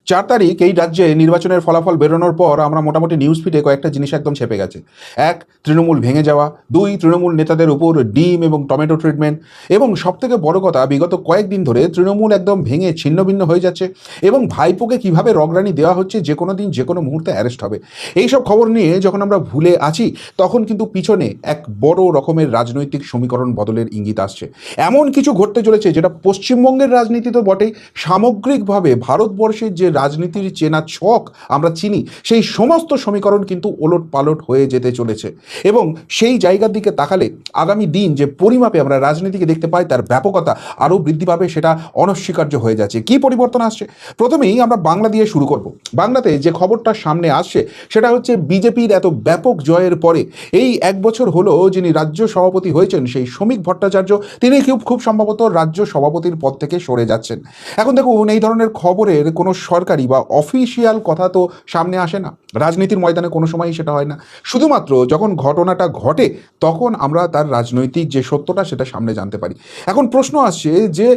4 তারিখ এই রাজ্যে নির্বাচনের ফলাফল বেরোনোর পর আমরা মোটামুটি নিউজ ফিডে কয়েকটা জিনিস একদম ছেপে গেছে। ১, তৃণমূল ভেঙে যাওয়া। ২, তৃণমূল নেতাদের উপর ডিম এবং টমেটো ট্রিটমেন্ট। এবং সবথেকে বড় কথা, বিগত কয়েকদিন ধরে তৃণমূল একদম ভেঙে ছিন্নভিন্ন হয়ে যাচ্ছে এবং ভাইপোকে কিভাবে রগরানি দেওয়া হচ্ছে, যে কোনো দিন যে কোনো মুহূর্তে অ্যারেস্ট হবে। এইসব খবর নিয়ে যখন আমরা ভুলে আছি, তখন কিন্তু পিছনে এক বড় রকমের রাজনৈতিক সমীকরণ বদলের ইঙ্গিত আসছে। এমন কিছু ঘটতে চলেছে যেটা পশ্চিমবঙ্গের রাজনীতি তো বটেই, সামগ্রিকভাবে ভারতবর্ষের যে রাজনীতির চেনা ছক আমরা চিনি, সেই সমস্ত সমীকরণ কিন্তু ওলট পালট হয়ে যেতে চলেছে। এবং সেই জায়গার দিকে তাকালে আগামী দিন যে পরিমাপে আমরা রাজনীতিকে দেখতে পাই, তার ব্যাপকতা আরও বৃদ্ধি পাবে, সেটা অনস্বীকার্য হয়ে যাচ্ছে। কি পরিবর্তন আসছে? প্রথমেই আমরা বাংলা দিয়ে শুরু করব। বাংলাতে যে খবরটা সামনে আসছে সেটা হচ্ছে বিজেপির এত ব্যাপক জয়ের পরে এই 1 বছর হলো যিনি রাজ্য সভাপতি হয়েছেন, সেই শ্রমিক ভট্টাচার্য, তিনি খুব সম্ভবত রাজ্য সভাপতির পদ থেকে সরে যাচ্ছেন। এখন দেখুন, এই ধরনের খবরের কোনো সরকারি বা অফিসিয়াল কথা তো সামনে আসে না, রাজনীতির ময়দানে কোনো সময়ই সেটা হয় না। শুধুমাত্র যখন ঘটনাটা ঘটে তখন আমরা তার রাজনৈতিক যে সত্যটা সেটা সামনে জানতে পারি। এখন প্রশ্ন আসছে যে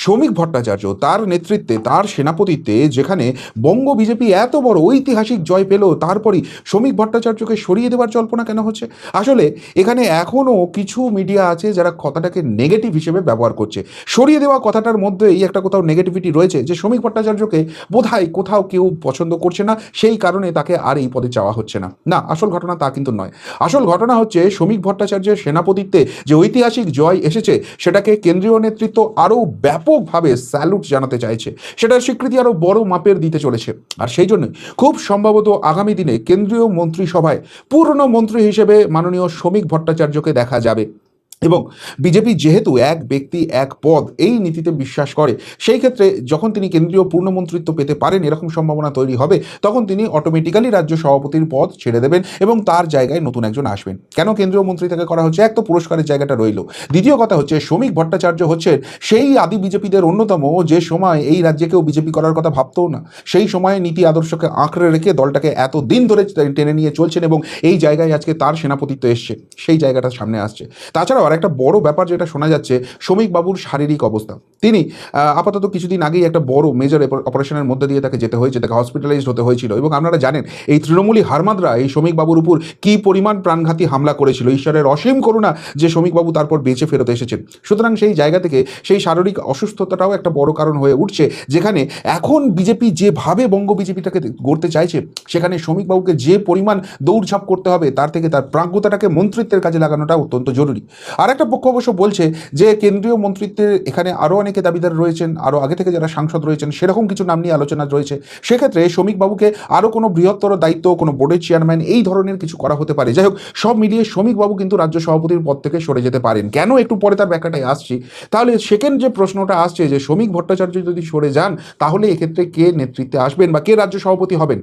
শ্রমিক ভট্টাচার্য, তার নেতৃত্বে, তার সেনাপতিত্বে যেখানে বঙ্গ বিজেপি এত বড় ঐতিহাসিক জয় পেল, তারপরই শ্রমিক ভট্টাচার্যকে সরিয়ে দেওয়ার জল্পনা কেন হচ্ছে? আসলে এখানে এখনও কিছু মিডিয়া আছে যারা কথাটাকে নেগেটিভ হিসেবে ব্যবহার করছে। সরিয়ে দেওয়া কথাটার মধ্যে এই একটা কোথাও নেগেটিভিটি রয়েছে যে শ্রমিক ভট্টাচার্যকে বোধহয় কোথাও কেউ পছন্দ করছে না, সেই কারণে তাকে আর এই পদে চাওয়া হচ্ছে না। না, আসল ঘটনা তা কিন্তু নয়। আসল ঘটনা হচ্ছে শ্রমিক ভট্টাচার্যের সেনাপতিত্বে যে ঐতিহাসিক জয় এসেছে, সেটাকে কেন্দ্রীয় নেতৃত্ব আরও ব্যাপকভাবে স্যালুট জানাতে চাইছে, সেটার স্বীকৃতি আরও বড় মাপের দিতে চলেছে। আর সেই জন্য খুব সম্ভবত আগামী দিনে কেন্দ্রীয় মন্ত্রিসভায় পূর্ণ মন্ত্রী হিসেবে মাননীয় শ্রমিক ভট্টাচার্যকে দেখা যাবে। এবং বিজেপি যেহেতু এক ব্যক্তি এক পদ এই নীতিতে বিশ্বাস করে, সেই ক্ষেত্রে যখন তিনি কেন্দ্রীয় পূর্ণমন্ত্রিত্ব পেতে পারেন, এরকম সম্ভাবনা তৈরি হবে, তখন তিনি অটোমেটিক্যালি রাজ্য সভাপতির পদ ছেড়ে দেবেন এবং তার জায়গায় নতুন একজন আসবেন। কেন কেন্দ্রীয় মন্ত্রী থেকে করা হচ্ছে? এক তো পুরস্কারের জায়গাটা রইল, দ্বিতীয় কথা হচ্ছে শ্রমিক ভট্টাচার্য হচ্ছেন সেই আদি বিজেপিদের অন্যতম, যে সময় এই রাজ্যে কেউ বিজেপি করার কথা ভাবতও না, সেই সময়ে নীতি আদর্শকে আঁকড়ে রেখে দলটাকে এত দিন ধরে টেনে নিয়ে চলছেন এবং এই জায়গায় আজকে তার সেনাপতিত্ব এসছে, সেই জায়গাটা সামনে আসছে। তাছাড়াও আর একটা বড় ব্যাপার যেটা শোনা যাচ্ছে, শ্রমিক বাবুর শারীরিক অবস্থা। তিনি আপাতত কিছুদিন আগেই একটা বড় মেজর অপারেশনের মধ্যে দিয়ে তাকে যেতে হয়েছে, তাকে হসপিটালাইজড হতে হয়েছিল। এবং আপনারা জানেন এই তৃণমূলী হারমাদরা এই শ্রমিক বাবুর উপর কী পরিমাণ প্রাণঘাতী হামলা করেছিল। ঈশ্বরের অসীম করুণা যে শ্রমিক বাবু তারপর বেঁচে ফেরত এসেছেন। সুতরাং সেই জায়গা থেকে সেই শারীরিক অসুস্থতাটাও একটা বড় কারণ হয়ে উঠছে, যেখানে এখন বিজেপি যেভাবে বঙ্গ বিজেপিটাকে গড়তে চাইছে, সেখানে শ্রমিক বাবুকে যে পরিমাণ দৌড়ঝাঁপ করতে হবে, তার থেকে তার প্রাজ্ঞতাটাকে মন্ত্রিত্বের কাজে লাগানোটা অত্যন্ত জরুরি। আর একটা পক্ষ অবশ্য বলছে যে কেন্দ্রীয় মন্ত্রিত্বের এখানে আরও অনেকে দাবিদার রয়েছেন, আরও আগে থেকে যারা সাংসদ রয়েছেন সেরকম কিছু নাম নিয়ে আলোচনা রয়েছে। সেক্ষেত্রে শ্রমিকবাবুকে আরও কোনো বৃহত্তর দায়িত্ব, কোনো বোর্ডের চেয়ারম্যান, এই ধরনের কিছু করা হতে পারে। যাই হোক, সব মিলিয়ে শ্রমিকবাবু কিন্তু রাজ্য সভাপতির পদ থেকে সরে যেতে পারেন। কেন? একটু পরে তার ব্যাখ্যাটায় আসছি। তাহলে সেকেন্ড যে প্রশ্নটা আসছে যে শ্রমিক ভট্টাচার্য যদি সরে যান, তাহলে এক্ষেত্রে কে নেতৃত্বে আসবেন বা কে রাজ্য সভাপতি হবেন?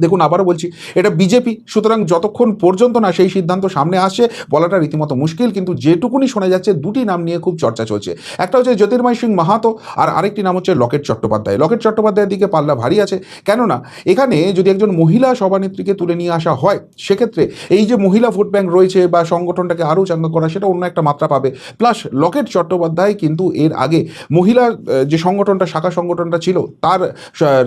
দেখুন, আবারও বলছি, এটা বিজেপি, সুতরাং যতক্ষণ পর্যন্ত না সেই সিদ্ধান্ত সামনে আসছে বলাটা রীতিমতো মুশকিল। কিন্তু যেটুকুনি শোনা যাচ্ছে, দুটি নাম নিয়ে খুব চর্চা চলছে। একটা হচ্ছে জ্যোতির্ময় সিং মাহাতো, আর আরেকটি নাম হচ্ছে লকেট চট্টোপাধ্যায়। লকেট চট্টোপাধ্যায়ের দিকে পাল্লা ভারী আছে। কেননা এখানে যদি একজন মহিলা সভানেত্রীকে তুলে নিয়ে আসা হয়, সেক্ষেত্রে এই যে মহিলা ভোট ব্যাংক রয়েছে বা সংগঠনটাকে আরও চাঙ্গা করা, সেটা অন্য একটা মাত্রা পাবে। প্লাস লকেট চট্টোপাধ্যায় কিন্তু এর আগে মহিলা যে সংগঠনটা, শাখা সংগঠনটা ছিল, তার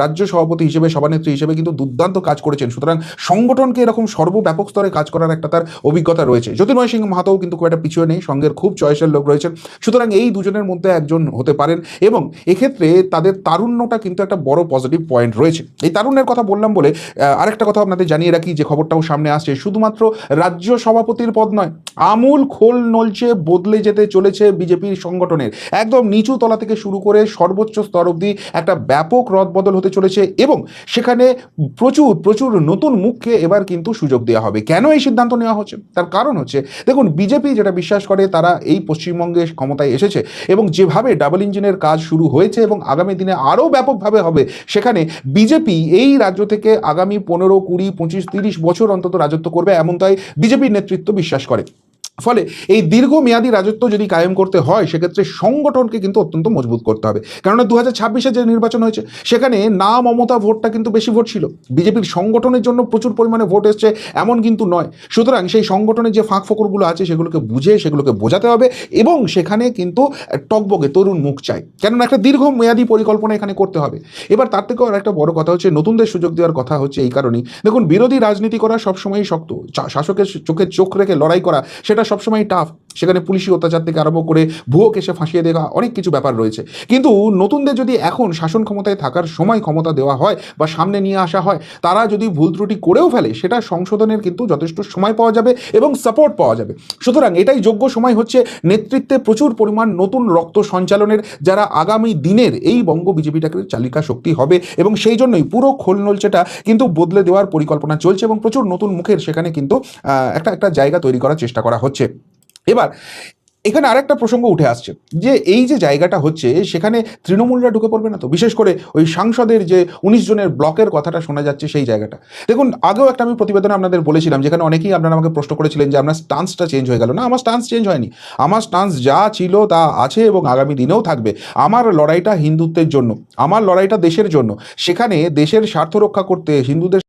রাজ্য সভাপতি হিসেবে, সভানেত্রী হিসেবে কিন্তু দুর্দান্ত কাজ করেছেন। সুতরাং সংগঠনকে এরকম সর্বব্যাপক স্তরে কাজ করার একটা তার অভিজ্ঞতা রয়েছে। জ্যোতির্ময় সিং মাহাতোও কিন্তু খুব একটা পিছুয়ে নেই, সঙ্গের খুব চয়েসের লোক রয়েছেন। সুতরাং এই দুজনের মধ্যে একজন হতে পারেন এবং এক্ষেত্রে তাদের তারুণ্যটা কিন্তু একটা বড় পজিটিভ পয়েন্ট রয়েছে। এই তারুণ্যের কথা বললাম বলে আরেকটা কথা আপনাদের জানিয়ে রাখি, যে খবরটাও সামনে আসছে, শুধুমাত্র রাজ্য সভাপতির পদ নয়, আমূল খোল নলচে বদলে যেতে চলেছে বিজেপির সংগঠনের। একদম নিচু তলা থেকে শুরু করে সর্বোচ্চ স্তর অবধি একটা ব্যাপক রদবদল হতে চলেছে এবং সেখানে প্রচুর প্রচুর নতুন মুখকে এবার কিন্তু সুযোগ দেওয়া হবে। কেন এই সিদ্ধান্ত নেওয়া হচ্ছে? তার কারণ হচ্ছে, দেখুন, বিজেপি যেটা বিশ্বাস করে, তারা এই পশ্চিমবঙ্গে ক্ষমতায় এসেছে এবং যেভাবে ডাবল ইঞ্জিনের কাজ শুরু হয়েছে এবং আগামী দিনে আরও ব্যাপকভাবে হবে, সেখানে বিজেপি এই রাজ্য থেকে আগামী 15, 20, 25, 30 বছর অন্তত রাজত্ব করবে, এমনটাই বিজেপির নেতৃত্ব বিশ্বাস করে। ফলে এই দীর্ঘমেয়াদী রাজত্ব যদি কায়েম করতে হয় সেক্ষেত্রে সংগঠনকে কিন্তু অত্যন্ত মজবুত করতে হবে। কেননা 2026-এ যে নির্বাচন হয়েছে সেখানে না মমতা ভোটটা কিন্তু বেশি ভোট ছিল, বিজেপির সংগঠনের জন্য প্রচুর পরিমাণে ভোট এসছে এমন কিন্তু নয়। সুতরাং সেই সংগঠনের যে ফাঁক ফোকরগুলো আছে সেগুলোকে বুঝে সেগুলোকে বোঝাতে হবে এবং সেখানে কিন্তু টকবগে তরুণ মুখ চাই, কেননা একটা দীর্ঘমেয়াদী পরিকল্পনা এখানে করতে হবে। এবার তার থেকেও আর একটা বড় কথা হচ্ছে নতুনদের সুযোগ দেওয়ার কথা হচ্ছে এই কারণেই, দেখুন বিরোধী রাজনীতি করা সবসময়ই শক্ত, শাসকের চোখে চোখ রেখে লড়াই করা সেটা সবসময় টাফ, সেখানে পুলিশি অত্যাচার থেকে আরম্ভ করে ভুয়ো কেসে ফাঁসিয়ে দেওয়া অনেক কিছু ব্যাপার রয়েছে। কিন্তু নতুনদের যদি এখন শাসন ক্ষমতায় থাকার সময় ক্ষমতা দেওয়া হয় বা সামনে নিয়ে আসা হয়, তারা যদি ভুল ত্রুটি করেও ফেলে সেটা সংশোধনের কিন্তু যথেষ্ট সময় পাওয়া যাবে এবং সাপোর্ট পাওয়া যাবে। সুতরাং এটাই যোগ্য সময় হচ্ছে নেতৃত্বে প্রচুর পরিমাণ নতুন রক্ত সঞ্চালনের, যারা আগামী দিনের এই বঙ্গ বিজেপিটাকে চালিকা শক্তি হবে এবং সেই জন্যই পুরো খোলনলচেটা কিন্তু বদলে দেওয়ার পরিকল্পনা চলছে এবং প্রচুর নতুন মুখের সেখানে কিন্তু একটা একটা জায়গা তৈরি করার চেষ্টা করা হচ্ছে। এবার এখানে আরেকটা প্রসঙ্গ উঠে আসছে যে এই যে জায়গাটা হচ্ছে সেখানে তৃণমূলরা ঢুকে পড়বে না তো, বিশেষ করে ওই সাংসদের যে 19 জনের ব্লকের কথাটা শোনা যাচ্ছে সেই জায়গাটা। দেখুন আগেও একটা আমি প্রতিবেদনে আপনাদের বলেছিলাম, যেখানে অনেকেই আপনারা আমাকে প্রশ্ন করেছিলেন যে আপনার স্টান্সটা চেঞ্জ হয়ে গেল। না, আমার স্টান্স চেঞ্জ হয়নি, আমার স্টান্স যা ছিল তা আছে এবং আগামী দিনেও থাকবে। আমার লড়াইটা হিন্দুত্বের জন্য, আমার লড়াইটা দেশের জন্য, সেখানে দেশের স্বার্থ রক্ষা করতে, হিন্দুদের